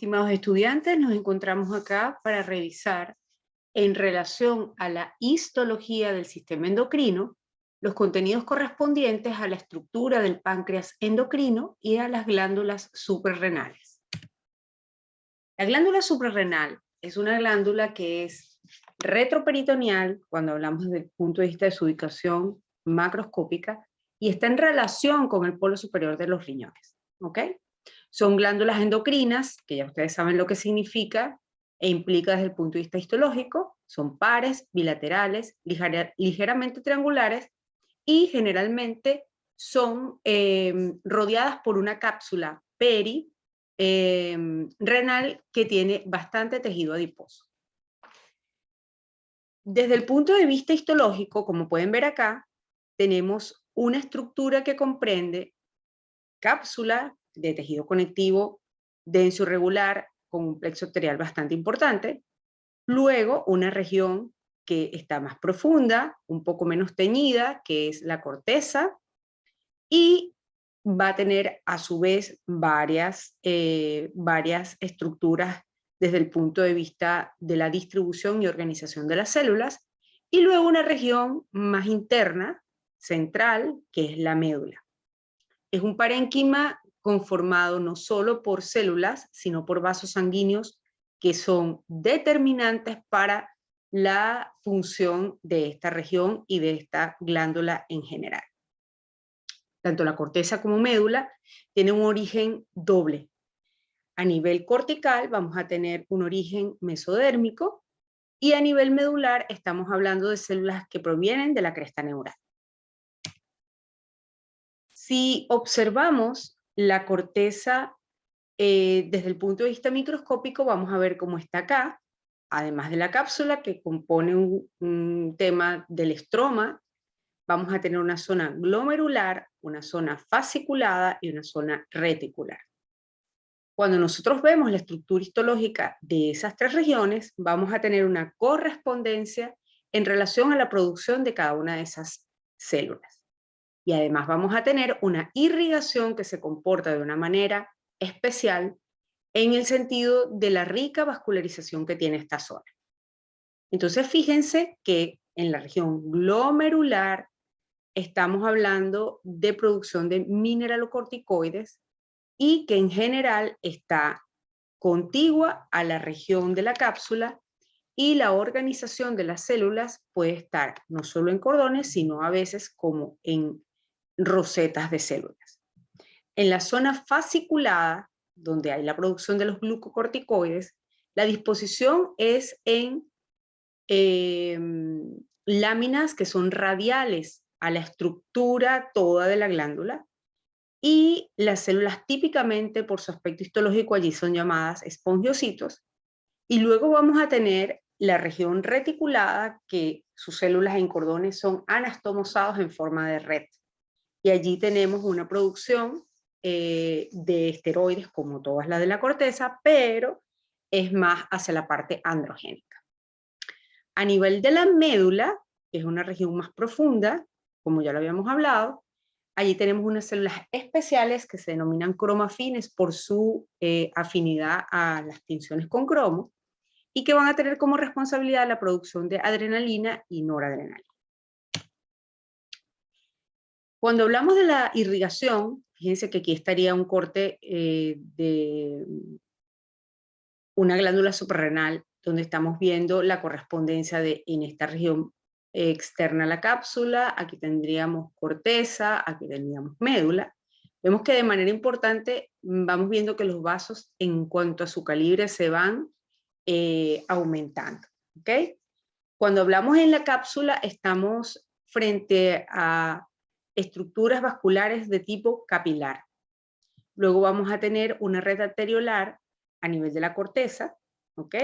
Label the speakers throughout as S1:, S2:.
S1: Estimados estudiantes, nos encontramos acá para revisar en relación a la histología del sistema endocrino los contenidos correspondientes a la estructura del páncreas endocrino y a las glándulas suprarrenales. La glándula suprarrenal es una glándula que es retroperitoneal cuando hablamos desde el punto de vista de su ubicación macroscópica y está en relación con el polo superior de los riñones. ¿Ok? Son glándulas endocrinas, que ya ustedes saben lo que significa e implica desde el punto de vista histológico. Son pares, bilaterales, ligeramente triangulares y generalmente son rodeadas por una cápsula renal que tiene bastante tejido adiposo. Desde el punto de vista histológico, como pueden ver acá, tenemos una estructura que comprende cápsula de tejido conectivo denso irregular con un plexo arterial bastante importante, luego una región que está más profunda, un poco menos teñida, que es la corteza, y va a tener a su vez varias estructuras desde el punto de vista de la distribución y organización de las células, y luego una región más interna, central, que es la médula. Es un parénquima conformado no solo por células, sino por vasos sanguíneos que son determinantes para la función de esta región y de esta glándula en general. Tanto la corteza como médula tienen un origen doble. A nivel cortical vamos a tener un origen mesodérmico y a nivel medular estamos hablando de células que provienen de la cresta neural. Si observamos la corteza desde el punto de vista microscópico, vamos a ver cómo está acá, además de la cápsula que compone un tema del estroma, vamos a tener una zona glomerular, una zona fasciculada y una zona reticular. Cuando nosotros vemos la estructura histológica de esas tres regiones, vamos a tener una correspondencia en relación a la producción de cada una de esas células. Y además vamos a tener una irrigación que se comporta de una manera especial en el sentido de la rica vascularización que tiene esta zona. Entonces fíjense que en la región glomerular estamos hablando de producción de mineralocorticoides y que en general está contigua a la región de la cápsula, y la organización de las células puede estar no solo en cordones, sino a veces como en rosetas de células. En la zona fasciculada, donde hay la producción de los glucocorticoides, la disposición es en láminas que son radiales a la estructura toda de la glándula, y las células típicamente por su aspecto histológico allí son llamadas espongiocitos, y luego vamos a tener la región reticulada, que sus células en cordones son anastomosados en forma de red, y allí tenemos una producción de esteroides como todas las de la corteza, pero es más hacia la parte androgénica. A nivel de la médula, que es una región más profunda, como ya lo habíamos hablado, allí tenemos unas células especiales que se denominan cromafines por su afinidad a las tinciones con cromo, y que van a tener como responsabilidad la producción de adrenalina y noradrenalina. Cuando hablamos de la irrigación, fíjense que aquí estaría un corte de una glándula suprarrenal, donde estamos viendo la correspondencia de, en esta región externa a la cápsula, aquí tendríamos corteza, aquí tendríamos médula. Vemos que de manera importante vamos viendo que los vasos en cuanto a su calibre se van aumentando. ¿Okay? Cuando hablamos en la cápsula estamos frente a estructuras vasculares de tipo capilar. Luego vamos a tener una red arteriolar a nivel de la corteza, ¿ok?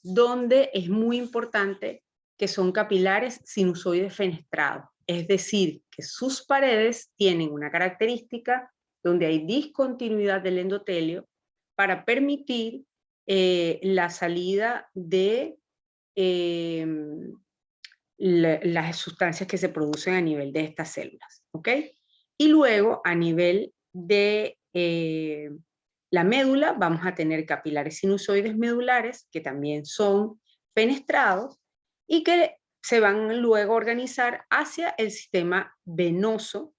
S1: Donde es muy importante que son capilares sinusoides fenestrados, es decir, que sus paredes tienen una característica donde hay discontinuidad del endotelio para permitir la salida de las sustancias que se producen a nivel de estas células, ¿ok? Y luego a nivel de la médula, vamos a tener capilares sinusoides medulares, que también son fenestrados, y que se van luego a organizar hacia el sistema venoso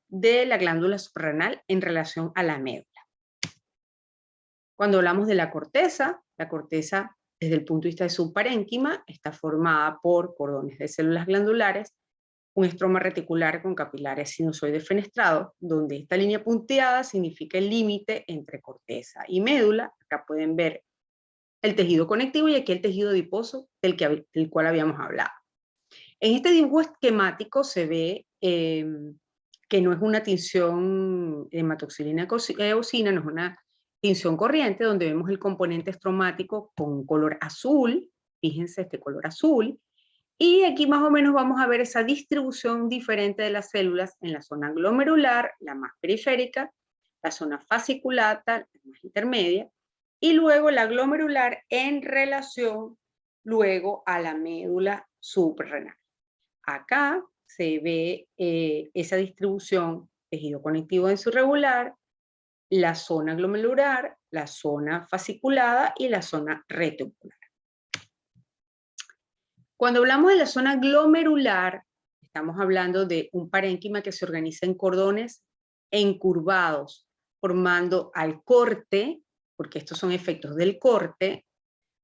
S1: de la glándula suprarrenal en relación a la médula. Cuando hablamos de la corteza desde el punto de vista de su parénquima está formada por cordones de células glandulares, un estroma reticular con capilares sinusoides fenestrados, donde esta línea punteada significa el límite entre corteza y médula. Acá pueden ver el tejido conectivo y aquí el tejido adiposo del cual habíamos hablado. En este dibujo esquemático se ve que no es una tinción hematoxilina eosina, no es una tinción corriente, donde vemos el componente estromático con color azul, fíjense este color azul, y aquí más o menos vamos a ver esa distribución diferente de las células en la zona glomerular, la más periférica, la zona fasciculata, la más intermedia, y luego la glomerular en relación luego a la médula suprarrenal. Acá se ve esa distribución, tejido conectivo denso irregular, la zona glomerular, la zona fasciculada y la zona reticular. Cuando hablamos de la zona glomerular, estamos hablando de un parénquima que se organiza en cordones encurvados, formando al corte, porque estos son efectos del corte,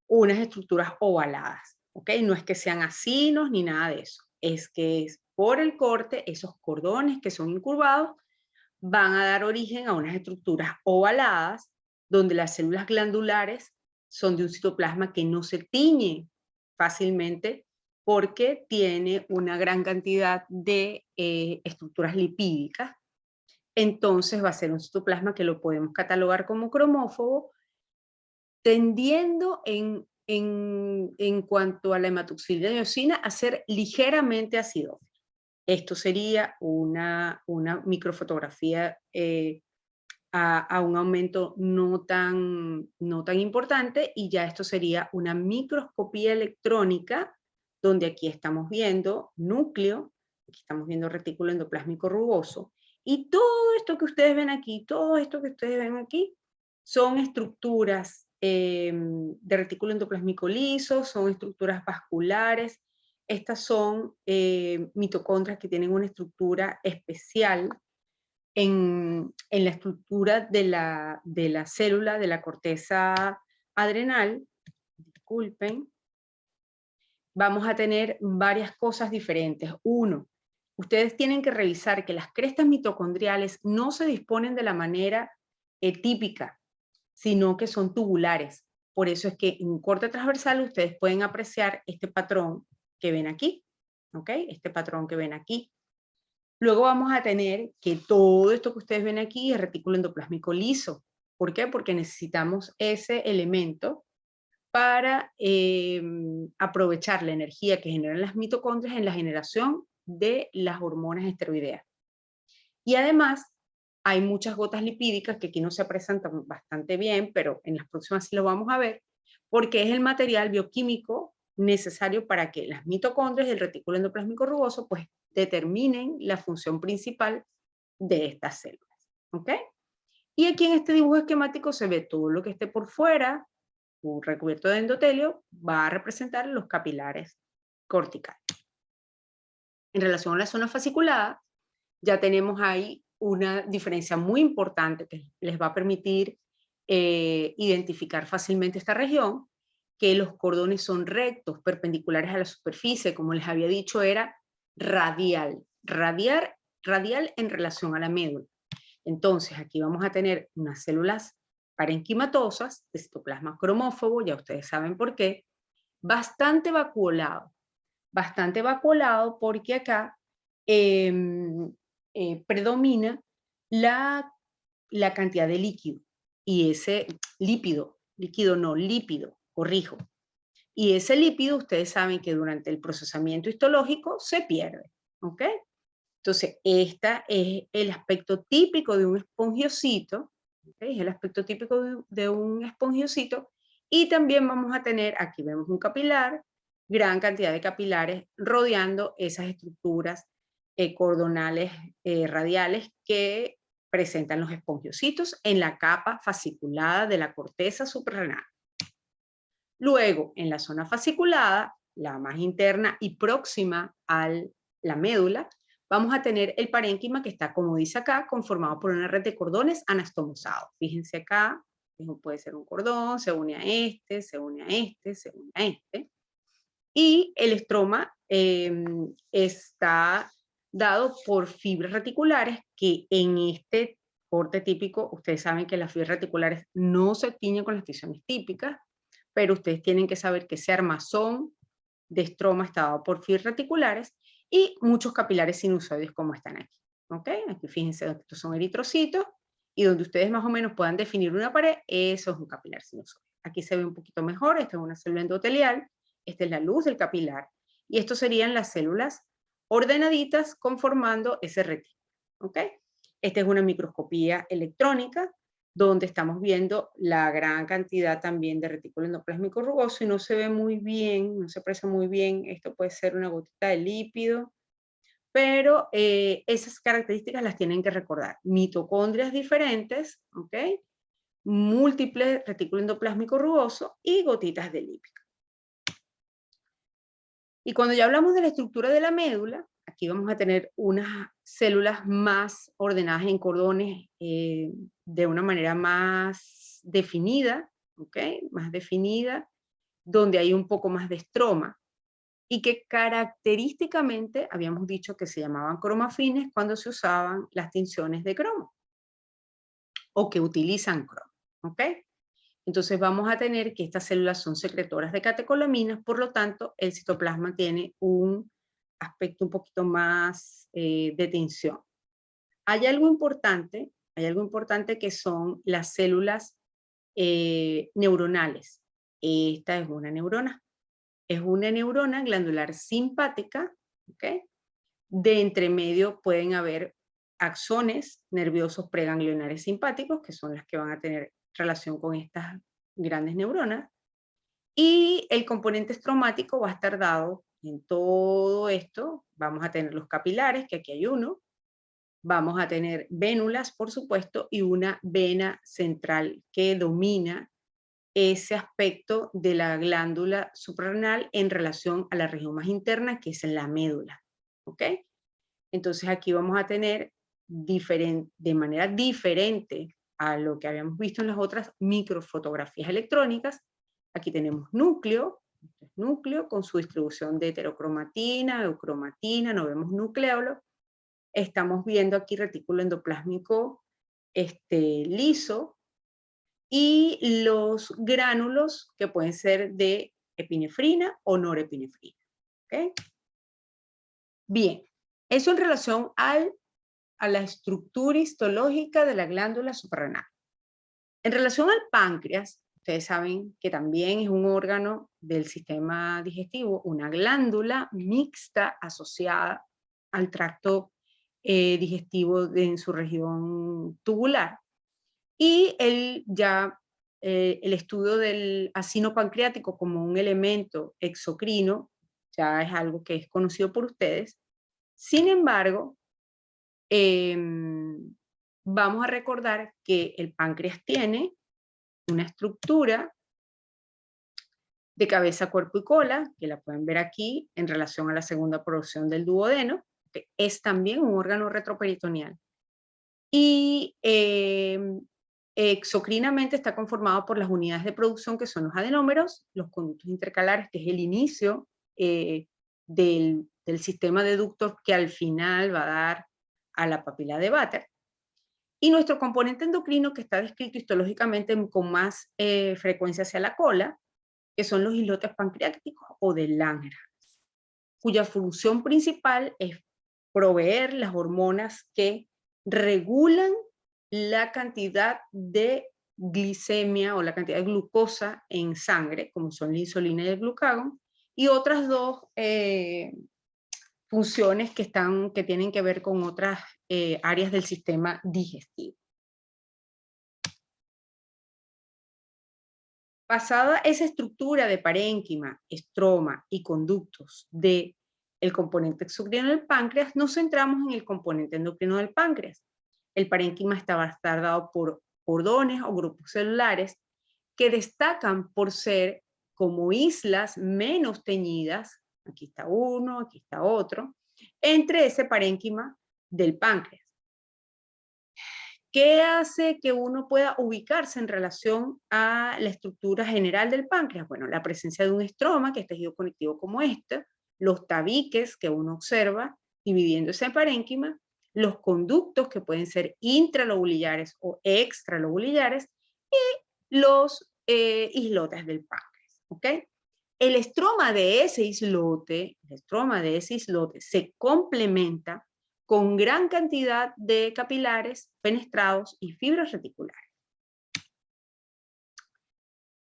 S1: unas estructuras ovaladas, ¿ok? No es que sean asinos ni nada de eso, es que es por el corte, esos cordones que son incurvados van a dar origen a unas estructuras ovaladas donde las células glandulares son de un citoplasma que no se tiñe fácilmente porque tiene una gran cantidad de estructuras lipídicas. Entonces va a ser un citoplasma que lo podemos catalogar como cromófobo, tendiendo en cuanto a la hematoxilina y eosina a ser ligeramente acidófilo. Esto sería una microfotografía a un aumento no tan importante, y ya esto sería una microscopía electrónica, donde aquí estamos viendo núcleo, aquí estamos viendo retículo endoplásmico rugoso, y todo esto que ustedes ven aquí, todo esto que ustedes ven aquí, son estructuras de retículo endoplásmico liso, son estructuras vasculares. Estas son mitocondrias que tienen una estructura especial en la estructura de la célula de la corteza adrenal. Disculpen. Vamos a tener varias cosas diferentes. Uno, ustedes tienen que revisar que las crestas mitocondriales no se disponen de la manera típica, sino que son tubulares. Por eso es que en un corte transversal ustedes pueden apreciar este patrón que ven aquí, ¿ok? Este patrón que ven aquí. Luego vamos a tener que todo esto que ustedes ven aquí es retículo endoplásmico liso. ¿Por qué? Porque necesitamos ese elemento para aprovechar la energía que generan las mitocondrias en la generación de las hormonas esteroideas. Y además, hay muchas gotas lipídicas que aquí no se presentan bastante bien, pero en las próximas sí lo vamos a ver, porque es el material bioquímico necesario para que las mitocondrias del retículo endoplásmico rugoso pues determinen la función principal de estas células. ¿Ok? Y aquí en este dibujo esquemático se ve todo lo que esté por fuera, un recubierto de endotelio, va a representar los capilares corticales. En relación a la zona fasciculada, ya tenemos ahí una diferencia muy importante que les va a permitir identificar fácilmente esta región, que los cordones son rectos, perpendiculares a la superficie, como les había dicho, era radial en relación a la médula. Entonces, aquí vamos a tener unas células parenquimatosas, de citoplasma cromófobo, ya ustedes saben por qué, bastante vacuolado porque acá predomina la cantidad de líquido, y ese lípido no, lípido, corrijo, y ese lípido ustedes saben que durante el procesamiento histológico se pierde, ¿ok? Entonces, este es el aspecto típico de un espongiocito, ¿okay? Es el aspecto típico de un espongiocito, y también vamos a tener, aquí vemos un capilar, gran cantidad de capilares rodeando esas estructuras cordonales radiales que presentan los espongiocitos en la capa fasciculada de la corteza suprarrenal. Luego, en la zona fasciculada, la más interna y próxima a la médula, vamos a tener el parénquima que está, como dice acá, conformado por una red de cordones anastomosados. Fíjense acá, puede ser un cordón, se une a este, se une a este, se une a este. Y el estroma está dado por fibras reticulares que en este corte típico, ustedes saben que las fibras reticulares no se tiñen con las ticiones típicas, pero ustedes tienen que saber que ese armazón de estroma está dado por fibras reticulares y muchos capilares sinusoides como están aquí. ¿Ok? Aquí fíjense, estos son eritrocitos y donde ustedes más o menos puedan definir una pared, eso es un capilar sinusoide. Aquí se ve un poquito mejor, esta es una célula endotelial, esta es la luz del capilar y estos serían las células ordenaditas conformando ese retículo. ¿Ok? Esta es una microscopía electrónica donde estamos viendo la gran cantidad también de retículo endoplásmico rugoso y no se ve muy bien, no se aprecia muy bien, esto puede ser una gotita de lípido, pero esas características las tienen que recordar. Mitocondrias diferentes, ¿ok? Múltiples retículo endoplásmico rugoso y gotitas de lípido. Y cuando ya hablamos de la estructura de la médula, aquí vamos a tener unas células más ordenadas en cordones de una manera más definida, ¿ok? Más definida, donde hay un poco más de estroma y que característicamente habíamos dicho que se llamaban cromafines cuando se usaban las tinciones de cromo o que utilizan cromo, ¿ok? Entonces vamos a tener que estas células son secretoras de catecolaminas, por lo tanto el citoplasma tiene un aspecto un poquito más de tensión. Hay algo importante que son las células neuronales. Esta es una neurona glandular simpática, ¿ok? De entremedio pueden haber axones nerviosos preganglionares simpáticos, que son las que van a tener relación con estas grandes neuronas, y el componente estromático va a estar dado en todo esto. Vamos a tener los capilares, que aquí hay uno, vamos a tener vénulas, por supuesto, y una vena central que domina ese aspecto de la glándula suprarrenal en relación a la región más interna, que es la médula. ¿Ok? Entonces aquí vamos a tener de manera diferente a lo que habíamos visto en las otras microfotografías electrónicas. Aquí tenemos núcleo con su distribución de heterocromatina, eucromatina, no vemos nucleolo. Estamos viendo aquí retículo endoplásmico liso y los gránulos que pueden ser de epinefrina o norepinefrina. ¿Okay? Bien, eso en relación a la estructura histológica de la glándula suprarrenal. En relación al páncreas, ustedes saben que también es un órgano del sistema digestivo, una glándula mixta asociada al tracto digestivo en su región tubular. Y el estudio del acino pancreático como un elemento exocrino ya es algo que es conocido por ustedes. Sin embargo, vamos a recordar que el páncreas tiene una estructura de cabeza, cuerpo y cola, que la pueden ver aquí en relación a la segunda porción del duodeno, que es también un órgano retroperitoneal. Y exocrinamente está conformado por las unidades de producción que son los adenómeros, los conductos intercalares, que es el inicio del sistema de ductos que al final va a dar a la papila de Vater. Y nuestro componente endocrino, que está descrito histológicamente con más frecuencia hacia la cola, que son los islotes pancreáticos o de Langerhans, cuya función principal es proveer las hormonas que regulan la cantidad de glicemia o la cantidad de glucosa en sangre, como son la insulina y el glucagón, y otras dos funciones que tienen que ver con otras áreas del sistema digestivo. Pasada esa estructura de parénquima, estroma y conductos del componente exocrino del páncreas, nos centramos en el componente endocrino del páncreas. El parénquima está estar dado por cordones o grupos celulares que destacan por ser como islas menos teñidas, aquí está uno, aquí está otro, entre ese parénquima del páncreas. ¿Qué hace que uno pueda ubicarse en relación a la estructura general del páncreas? Bueno, la presencia de un estroma, que es tejido conectivo como este, los tabiques que uno observa dividiendo ese parénquima, los conductos que pueden ser intralobulillares o extralobulillares y los islotes del páncreas, ¿ok? El estroma de ese islote, se complementa con gran cantidad de capilares fenestrados y fibras reticulares.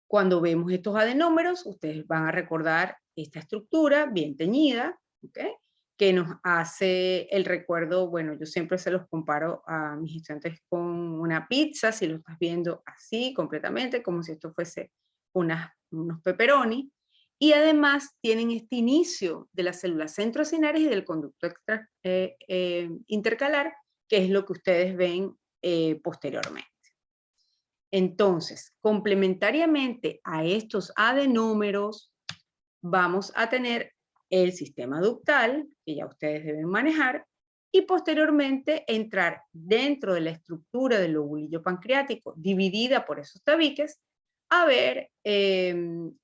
S1: Cuando vemos estos adenómeros, ustedes van a recordar esta estructura bien teñida, ¿okay? Que nos hace el recuerdo, bueno, yo siempre se los comparo a mis estudiantes con una pizza, si lo estás viendo así completamente, como si esto fuese unos pepperoni, y además tienen este inicio de las células centrocinares y del conducto intercalar, que es lo que ustedes ven posteriormente. Entonces, complementariamente a estos adenómeros, vamos a tener el sistema ductal, que ya ustedes deben manejar, y posteriormente entrar dentro de la estructura del lobulillo pancreático, dividida por esos tabiques, a ver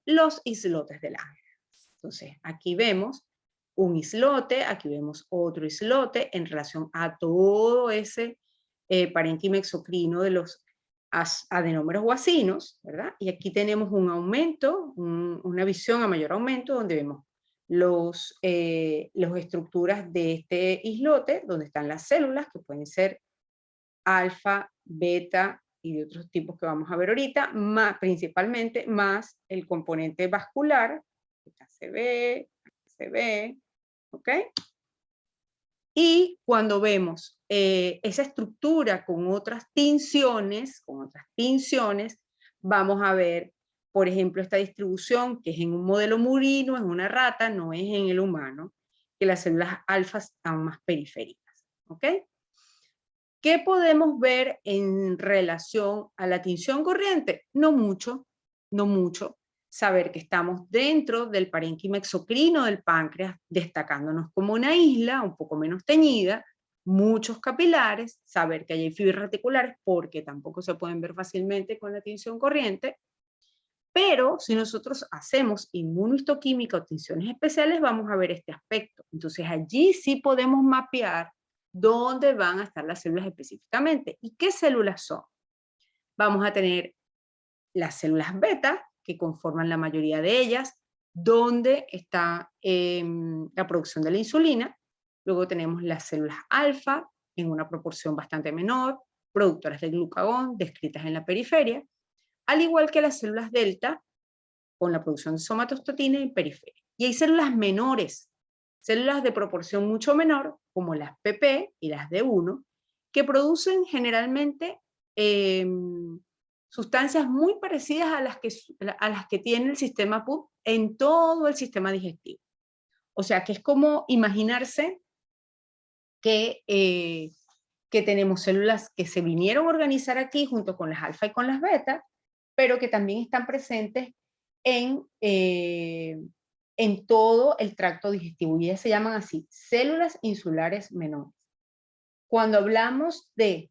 S1: los islotes del ángel. Entonces, aquí vemos un islote, aquí vemos otro islote en relación a todo ese parénquima exocrino de los adenómeros guacinos, ¿verdad? Y aquí tenemos un aumento, una visión a mayor aumento, donde vemos las estructuras de este islote, donde están las células, que pueden ser alfa, beta y de otros tipos que vamos a ver ahorita, principalmente más el componente vascular, acá se ve, ¿ok? Y cuando vemos esa estructura con otras tinciones, vamos a ver, por ejemplo, esta distribución que es en un modelo murino, en una rata, no es en el humano, que las células alfas están más periféricas, ¿ok? ¿Qué podemos ver en relación a la tinción corriente? No mucho, no mucho. Saber que estamos dentro del parénquima exocrino del páncreas, destacándonos como una isla, un poco menos teñida, muchos capilares, saber que hay fibras reticulares, porque tampoco se pueden ver fácilmente con la tinción corriente, pero si nosotros hacemos inmunohistoquímica o tinciones especiales, vamos a ver este aspecto. Entonces allí sí podemos mapear dónde van a estar las células específicamente. ¿Y qué células son? Vamos a tener las células beta, que conforman la mayoría de ellas, donde está la producción de la insulina. Luego tenemos las células alfa, en una proporción bastante menor, productoras de glucagón, descritas en la periferia, al igual que las células delta, con la producción de somatostatina en periferia. Y hay células menores, células de proporción mucho menor, como las PP y las D1, que producen generalmente sustancias muy parecidas a las que tiene el sistema PUP en todo el sistema digestivo. O sea que es como imaginarse que tenemos células que se vinieron a organizar aquí junto con las alfa y con las beta, pero que también están presentes en todo el tracto digestivo, y ellas se llaman así, células insulares menores. Cuando hablamos de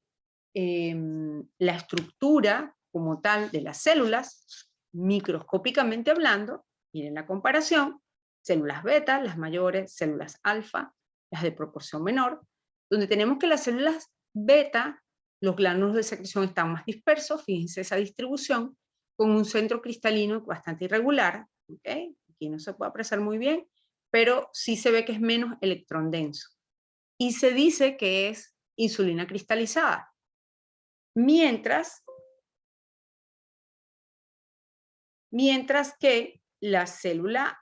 S1: la estructura como tal de las células, microscópicamente hablando, miren la comparación, células beta, las mayores, células alfa, las de proporción menor, donde tenemos que las células beta, los gránulos de secreción están más dispersos, fíjense esa distribución, con un centro cristalino bastante irregular, ¿okay? Aquí no se puede apreciar muy bien, pero sí se ve que es menos electrón denso. Y se dice que es insulina cristalizada. Mientras que la célula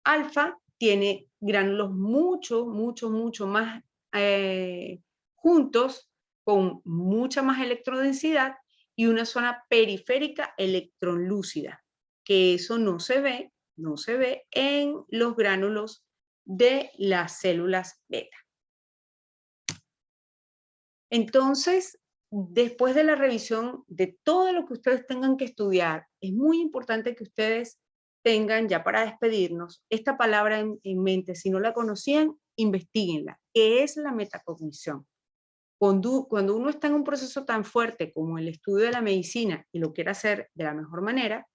S1: alfa tiene gránulos mucho más juntos, con mucha más electrodensidad y una zona periférica electronlúcida, que eso no se ve en los gránulos de las células beta. Entonces, después de la revisión de todo lo que ustedes tengan que estudiar, es muy importante que ustedes tengan, ya para despedirnos, esta palabra en mente. Si no la conocían, investiguenla. ¿Qué es la metacognición? Cuando uno está en un proceso tan fuerte como el estudio de la medicina y lo quiere hacer de la mejor manera,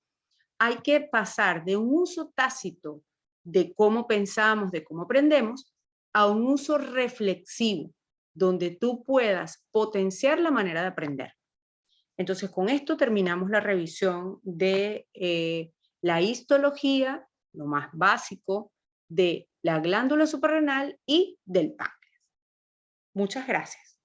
S1: hay que pasar de un uso tácito de cómo pensamos, de cómo aprendemos, a un uso reflexivo, donde tú puedas potenciar la manera de aprender. Entonces, con esto terminamos la revisión de la histología, lo más básico, de la glándula suprarrenal y del páncreas. Muchas gracias.